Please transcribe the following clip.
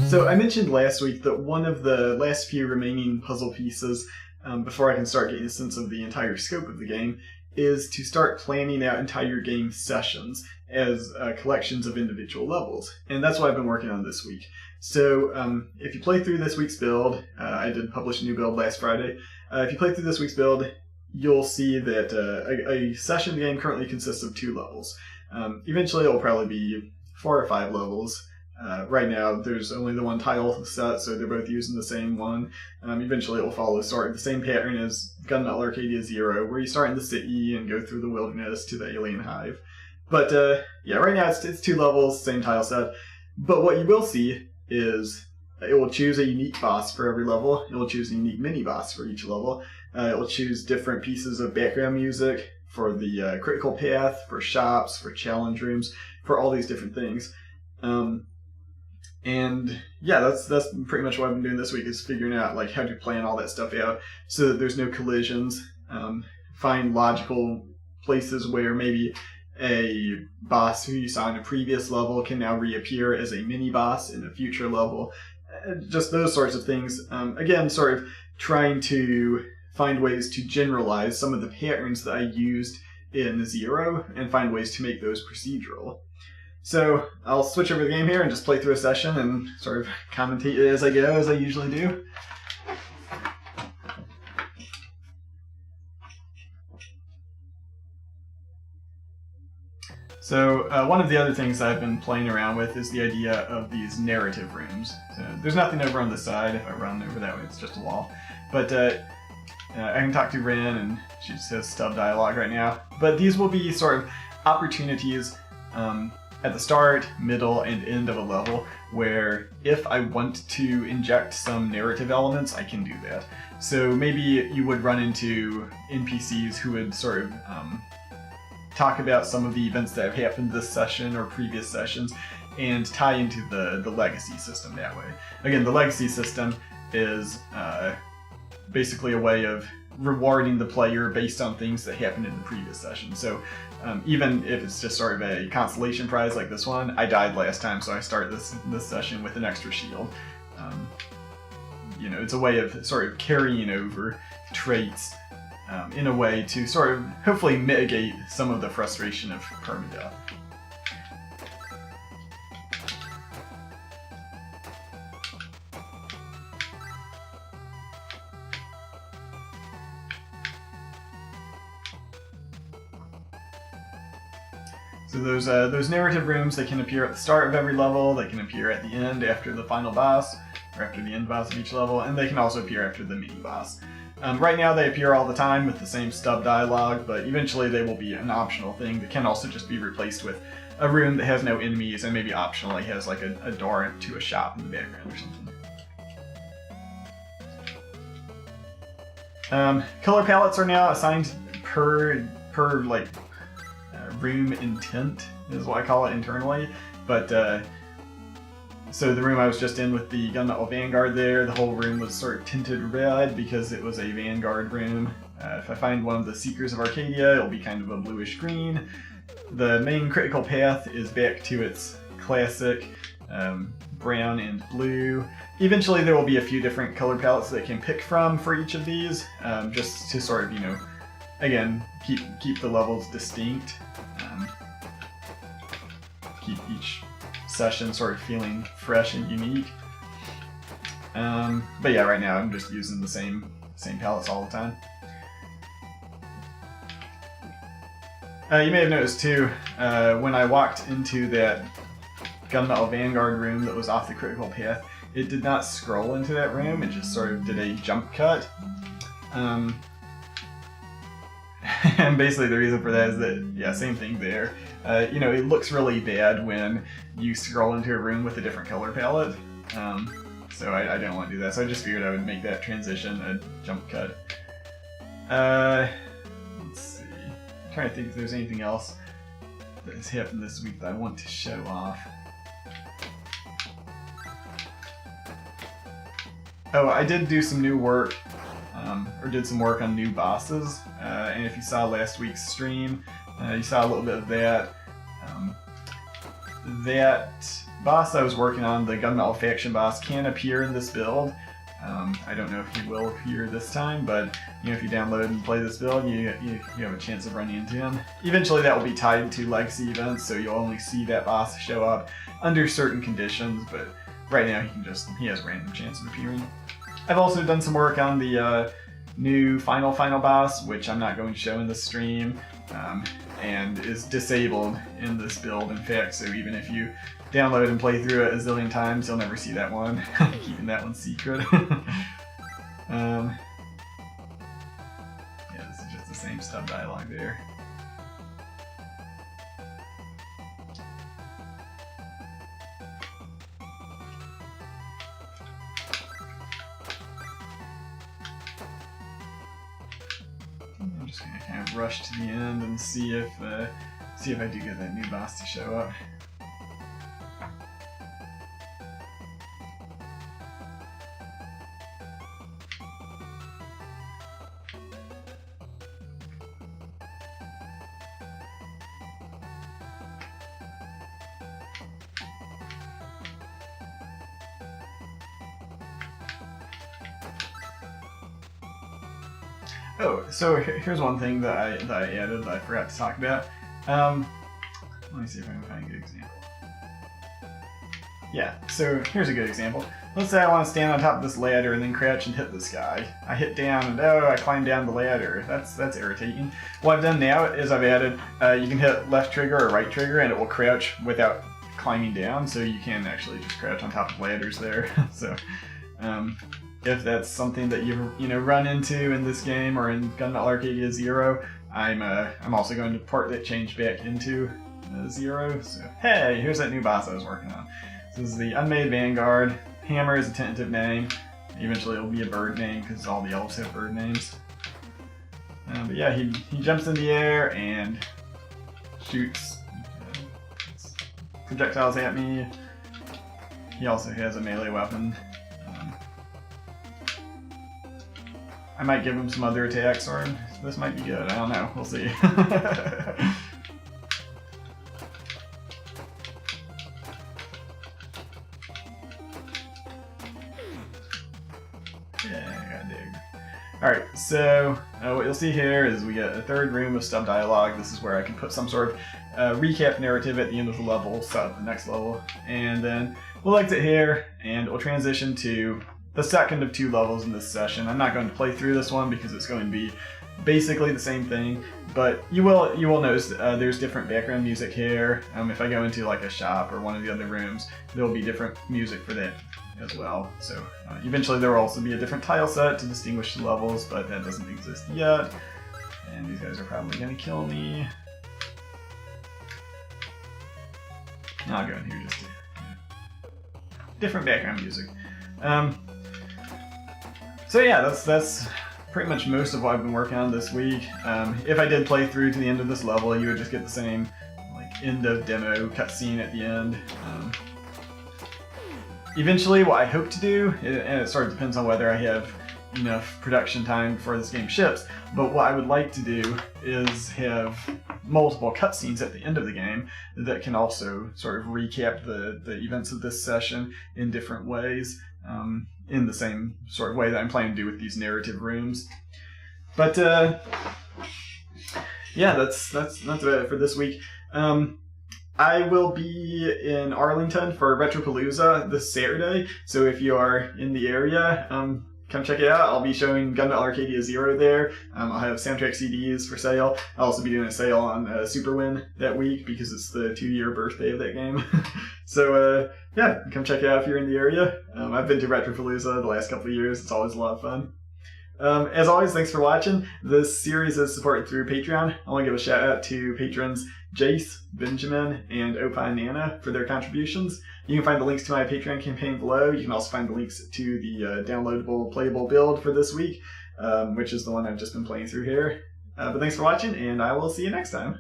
So I mentioned last week that one of the last few remaining puzzle pieces, before I can start getting a sense of the entire scope of the game, is to start planning out entire game sessions as collections of individual levels. And that's what I've been working on this week. So if you play through this week's build, I did publish a new build last Friday. If you play through this week's build, you'll see that a session of the game currently consists of 2 levels. Eventually it will probably be 4 or 5 levels. Right now there's only the one tile set, so they're both using the same one. Eventually it will follow sort of the same pattern as Gunmetal Arcadia 0, where you start in the city and go through the wilderness to the alien hive. But yeah, right now it's 2 levels, same tile set. But what you will see is it will choose a unique boss for every level. It will choose a unique mini-boss for each level. It will choose different pieces of background music for the critical path, for shops, for challenge rooms, for all these different things. And yeah, that's pretty much what I've been doing this week, is figuring out like how to plan all that stuff out so that there's no collisions. Find logical places where maybe a boss who you saw in a previous level can now reappear as a mini-boss in a future level. Just those sorts of things. Again, sort of trying to find ways to generalize some of the patterns that I used in 0 and find ways to make those procedural. So I'll switch over the game here and just play through a session and sort of commentate it as I go, as I usually do. So one of the other things I've been playing around with is the idea of these narrative rooms. So there's nothing over on the side. If I run over that way, it's just a wall. But I can talk to Ren, and she just has stub dialogue right now. But these will be sort of opportunities at the start, middle, and end of a level where if I want to inject some narrative elements, I can do that. So maybe you would run into NPCs who would sort of talk about some of the events that have happened this session or previous sessions and tie into the legacy system that way. Again, the legacy system is basically a way of rewarding the player based on things that happened in the previous session. So even if it's just sort of a consolation prize like this one, I died last time, so I start this session with an extra shield. You know, it's a way of sort of carrying over traits in a way to sort of hopefully mitigate some of the frustration of permadeath. So those narrative rooms, they can appear at the start of every level, they can appear at the end after the final boss, or after the end boss of each level, and they can also appear after the mini-boss. Right now they appear all the time with the same stub dialogue, but eventually they will be an optional thing that can also just be replaced with a room that has no enemies and maybe optionally has like a door to a shop in the background or something. Color palettes are now assigned per like room intent is what I call it internally, but so the room I was just in with the Gunmetal Vanguard there, the whole room was sort of tinted red because it was a Vanguard room. If I find one of the Seekers of Arcadia, it'll be kind of a bluish green. The main critical path is back to its classic brown and blue. Eventually there will be a few different color palettes that I can pick from for each of these, just to sort of, you know, again, keep the levels distinct. Keep each session sort of feeling fresh and unique. But yeah, right now I'm just using the same palettes all the time. You may have noticed too, when I walked into that Gunmetal Vanguard room that was off the critical path, it did not scroll into that room, it just sort of did a jump cut. And basically the reason for that is that, yeah, same thing there. You know, it looks really bad when you scroll into a room with a different color palette. So I don't want to do that, so I just figured I would make that transition a jump cut. Let's see. I'm trying to think if there's anything else that has happened this week that I want to show off. Oh, I did do some new work, or did some work on new bosses, and if you saw last week's stream, you saw a little bit of that. That boss I was working on, the Gunmetal faction boss, can appear in this build. I don't know if he will appear this time, but if you download and play this build, you have a chance of running into him. Eventually that will be tied to legacy events, so you'll only see that boss show up under certain conditions, but right now he has random chance of appearing. I've also done some work on the new final boss, which I'm not going to show in the stream, and is disabled in this build, in fact, so even if you download and play through it a zillion times, you'll never see that one. Keeping that one secret. Yeah, this is just the same stub dialogue there. I'm just gonna kind of rush to the end and see if I do get that new boss to show up. Oh, so here's one thing that I added that I forgot to talk about. Let me see if I can find a good example. Yeah, so here's a good example. Let's say I want to stand on top of this ladder and then crouch and hit this guy. I hit down and I climb down the ladder. That's irritating. What I've done now is I've added, you can hit left trigger or right trigger and it will crouch without climbing down, so you can actually just crouch on top of ladders there. So, if that's something that you run into in this game or in Gunmetal Arcadia 0, I'm also going to port that change back into 0. So hey, here's that new boss I was working on. This is the Unmade Vanguard. Hammer is a tentative name. Eventually it'll be a bird name because all the elves have bird names. But yeah, he jumps in the air and shoots projectiles at me. He also has a melee weapon. I might give him some other attacks, or this might be good. I don't know. We'll see. Yeah, I gotta dig. Alright, so what you'll see here is we get a third room of stub dialogue. This is where I can put some sort of recap narrative at the end of the level, start the next level, and then we'll exit here, and we'll transition to the second of 2 levels in this session. I'm not going to play through this one because it's going to be basically the same thing, but you will notice there's different background music here. If I go into like a shop or one of the other rooms, there will be different music for that as well. So eventually there will also be a different tile set to distinguish the levels, but that doesn't exist yet. And these guys are probably going to kill me. I'll go in here just to different background music. So yeah, that's pretty much most of what I've been working on this week. If I did play through to the end of this level, you would just get the same like end of demo cutscene at the end. Eventually, what I hope to do, and it sort of depends on whether I have enough production time before this game ships, but what I would like to do is have multiple cutscenes at the end of the game that can also sort of recap the events of this session in different ways. In the same sort of way that I'm planning to do with these narrative rooms. But yeah, that's about it for this week. I will be in Arlington for Retropalooza this Saturday, so if you are in the area, come check it out. I'll be showing Gunmetal Arcadia 0 there. I'll have soundtrack CDs for sale. I'll also be doing a sale on Superwin that week because it's the 2-year birthday of that game. So yeah, come check it out if you're in the area. I've been to Retropalooza the last couple of years. It's always a lot of fun. As always, thanks for watching. This series is supported through Patreon. I want to give a shout out to patrons Jace, Benjamin, and Opie Nana for their contributions. You can find the links to my Patreon campaign below. You can also find the links to the downloadable playable build for this week, which is the one I've just been playing through here. But thanks for watching, and I will see you next time.